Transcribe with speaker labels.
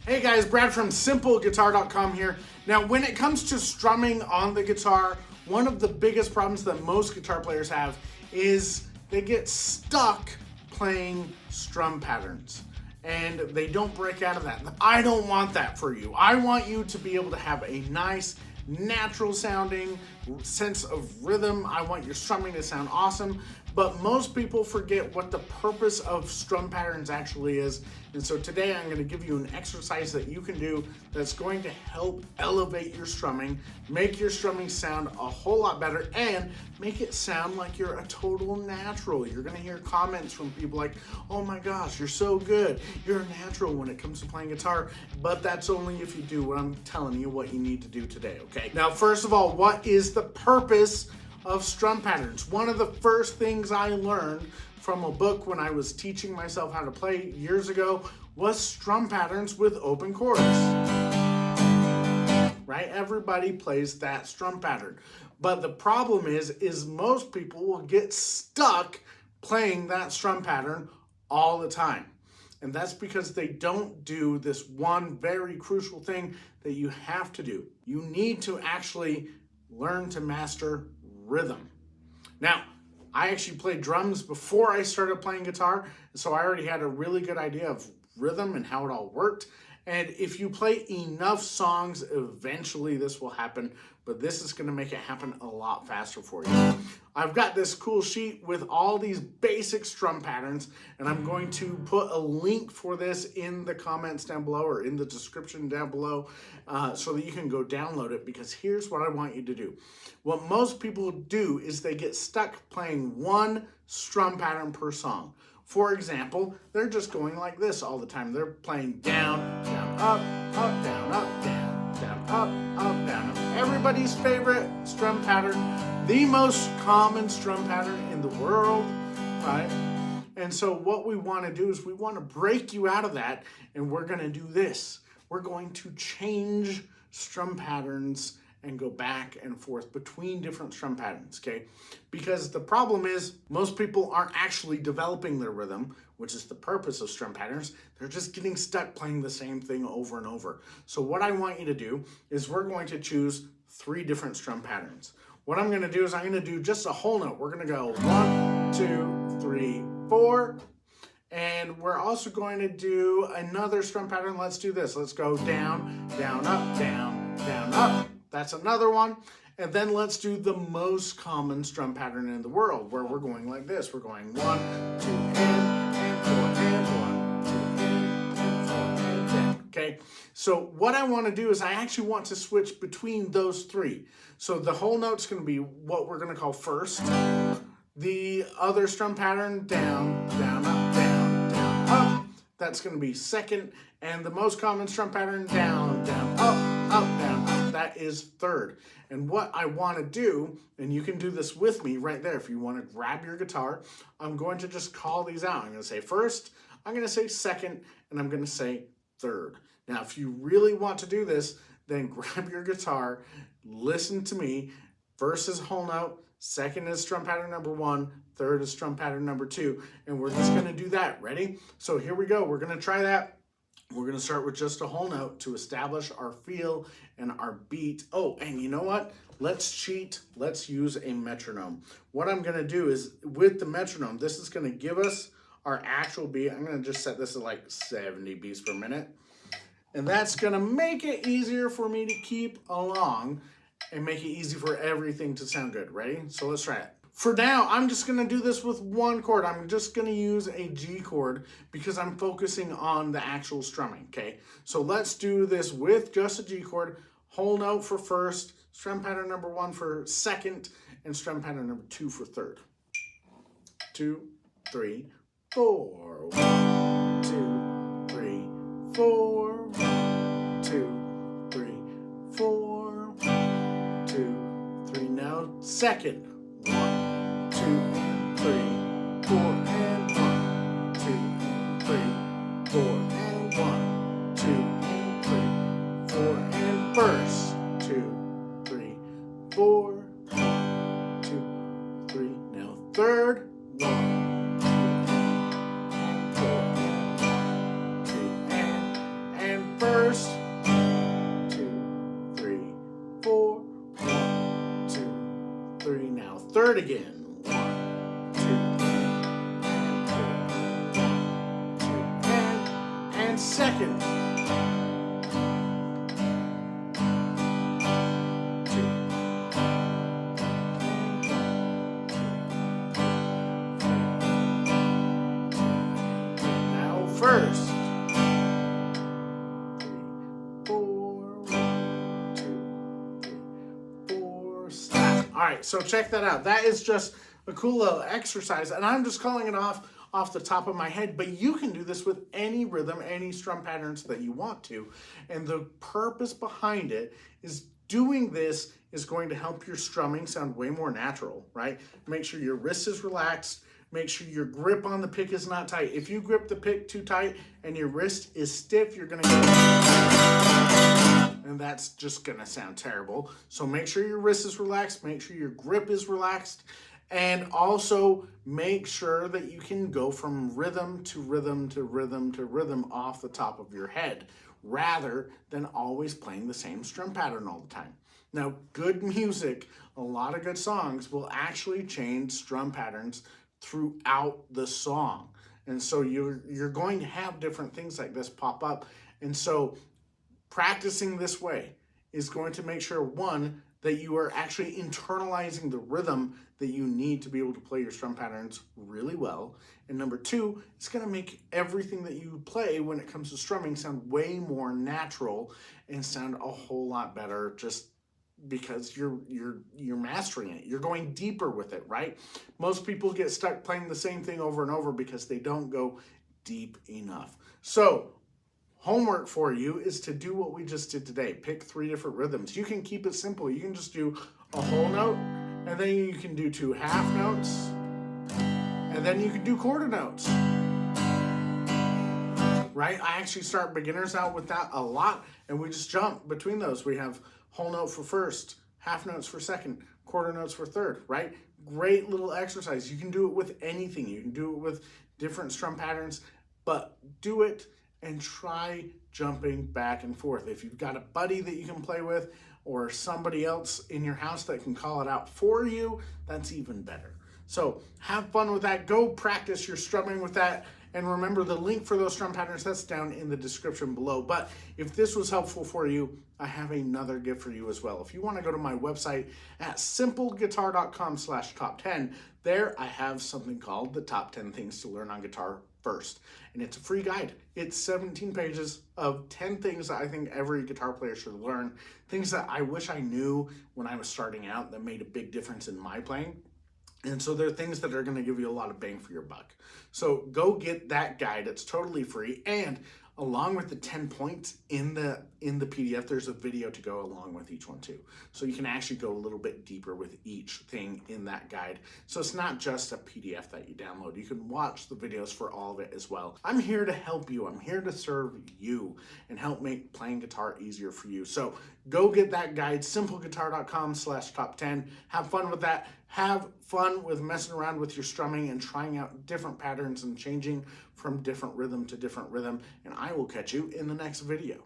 Speaker 1: Hey guys, Brad from simpleguitar.com here. Now, when it comes to strumming on the guitar, one of the biggest problems that most guitar players have is they get stuck playing strum patterns and they don't break out of that. I don't want that for you. I want you to be able to have a nice, natural sounding sense of rhythm. I want your strumming to sound awesome, but most people forget what the purpose of strum patterns actually is. And so today I'm going to give you an exercise that you can do that's going to help elevate your strumming, make your strumming sound a whole lot better, and make it sound like you're a total natural. You're going to hear comments from people like, oh my gosh, you're so good. You're a natural when it comes to playing guitar, but that's only if you do what I'm telling you what you need to do today, okay? Now, first of all, what is the purpose of strum patterns? One of the first things I learned from a book when I was teaching myself how to play years ago was strum patterns with open chords. Right? Everybody plays that strum pattern. But the problem is most people will get stuck playing that strum pattern all the time. And that's because they don't do this one very crucial thing that you have to do. You need to actually learn to master rhythm. Now, I actually played drums before I started playing guitar, so I already had a really good idea of rhythm and how it all worked. And if you play enough songs, eventually this will happen, but this is going to make it happen a lot faster for you. I've got this cool sheet with all these basic strum patterns, and I'm going to put a link for this in the comments down below or in the description down below so that you can go download it, because here's what I want you to do. What most people do is they get stuck playing one strum pattern per song. For example, they're just going like this all the time. They're playing down, down, up, up, down, up, down, down, up, up, down, up. Everybody's favorite strum pattern, the most common strum pattern in the world, right? And so what we want to do is we want to break you out of that, and we're going to do this. We're going to change strum patterns and go back and forth between different strum patterns, okay? Because the problem is most people aren't actually developing their rhythm, which is the purpose of strum patterns. They're just getting stuck playing the same thing over and over. So what I want you to do is we're going to choose 3 different strum patterns. What I'm gonna do is I'm gonna do just a whole note. We're gonna go 1, 2, 3, 4. And we're also going to do another strum pattern. Let's do this. Let's go down, down, up, down, down, up. That's another one. And then let's do the most common strum pattern in the world, where we're going like this. We're going 1, 2, and 4, and 1, 2, and 4, and 10. Okay, so what I want to do is I actually want to switch between those 3. So the whole note's going to be what we're going to call first. The other strum pattern, down, down, up, down, down, up. That's going to be second. And the most common strum pattern, down, down, up, down, up. That is third. And what I want to do, and you can do this with me right there if you want to grab your guitar, I'm going to just call these out. I'm going to say first, I'm going to say second, and I'm going to say third. Now, if you really want to do this, then grab your guitar, listen to me. First is whole note, second is strum pattern number 1, third is strum pattern number 2, and we're just going to do that. Ready? So here we go. We're going to try that. We're going to start with just a whole note to establish our feel and our beat. Oh, and you know what? Let's cheat. Let's use a metronome. What I'm going to do is with the metronome, this is going to give us our actual beat. I'm going to just set this at like 70 beats per minute. And that's going to make it easier for me to keep along and make it easy for everything to sound good. Ready? So let's try it. For now, I'm just going to do this with one chord. I'm just going to use a G chord because I'm focusing on the actual strumming, okay? So let's do this with just a G chord, whole note for first, strum pattern number 1 for second, and strum pattern number 2 for third. 2, 3, 4. 1, 2, 3, 4. 1, 2, 3, 4. 1, 2, 3. Now second. 1, 2, and 3, 4, and 1, 2, and 3, 4, and 1, 2, and 3, 4, and first, 2, 3, 4, 1, 2, 3. Now third, 1, 2, and 4, 1, 2, and first. third again. 1, 2, 3, and second. 2. Now first. 3, 4, 1, 2, 3, 4, stop. All right, so check that out. That is just a cool little exercise, and I'm just calling it off the top of my head, but you can do this with any rhythm, any strum patterns that you want to. And the purpose behind it is doing this is going to help your strumming sound way more natural, right? Make sure your wrist is relaxed. Make sure your grip on the pick is not tight. If you grip the pick too tight and your wrist is stiff, you're gonna get, and that's just gonna sound terrible. So make sure your wrist is relaxed, make sure your grip is relaxed, and also make sure that you can go from rhythm to rhythm to rhythm to rhythm off the top of your head, rather than always playing the same strum pattern all the time. Now, good music, a lot of good songs will actually change strum patterns throughout the song. And so you're going to have different things like this pop up. And so practicing this way is going to make sure, one, that you are actually internalizing the rhythm that you need to be able to play your strum patterns really well. And number two, it's going to make everything that you play when it comes to strumming sound way more natural and sound a whole lot better, just because you're mastering it. You're going deeper with it, right? Most people get stuck playing the same thing over and over because they don't go deep enough. So homework for you is to do what we just did today. Pick 3 different rhythms. You can keep it simple. You can just do a whole note, and then you can do 2 half notes, and then you can do quarter notes. Right? I actually start beginners out with that a lot, and we just jump between those. We have whole note for first, half notes for second, quarter notes for third, right? Great little exercise. You can do it with anything. You can do it with different strum patterns, but do it and try jumping back and forth. If you've got a buddy that you can play with or somebody else in your house that can call it out for you, that's even better. So have fun with that. Go practice your strumming with that. And remember, the link for those strum patterns, that's down in the description below. But if this was helpful for you, I have another gift for you as well. If you want to go to my website at simpleguitar.com/top10, there I have something called the top 10 things to learn on guitar first. And it's a free guide. It's 17 pages of 10 things that I think every guitar player should learn. Things that I wish I knew when I was starting out that made a big difference in my playing. And so there are things that are going to give you a lot of bang for your buck. So go get that guide. It's totally free. And along with the 10 points in the PDF, there's a video to go along with each one too. So you can actually go a little bit deeper with each thing in that guide. So it's not just a PDF that you download. You can watch the videos for all of it as well. I'm here to help you. I'm here to serve you and help make playing guitar easier for you. So go get that guide, simpleguitar.com/top10. Have fun with that. Have fun with messing around with your strumming and trying out different patterns and changing from different rhythm to different rhythm. And I will catch you in the next video.